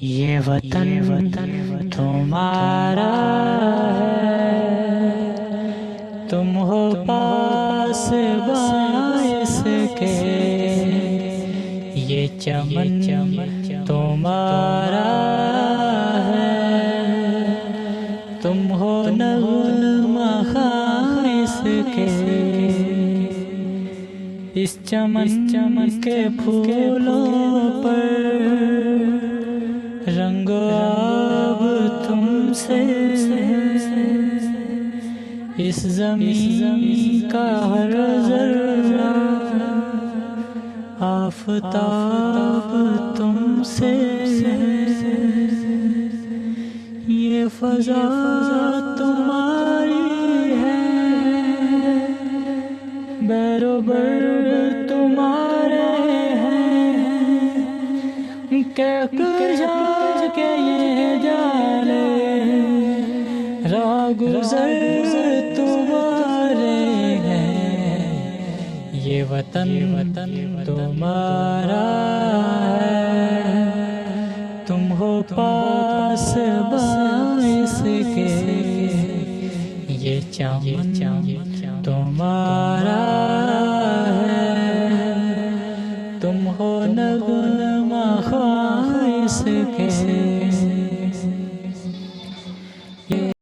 ये वतन तुम्हारा है, तुम हो पास बाइस के। ये चमन तुम्हारा है, तुम हो नगमा खाइस के। इस चमन के फूलों पर रंगो अब तुमसे, इस ज़मीन का हर ज़र्रा आफ़ताब तुमसे। ये फ़ज़ा तुम्हारी है, बैरोबर तुम्हारे हैं। के ये जाने राह गुज़र तुम्हारे हैं। ये वतन तुम्हारा है, तुम हो पास बाइस के। ये चमन तुम्हारा है, तुम हो नगमा खाइस के।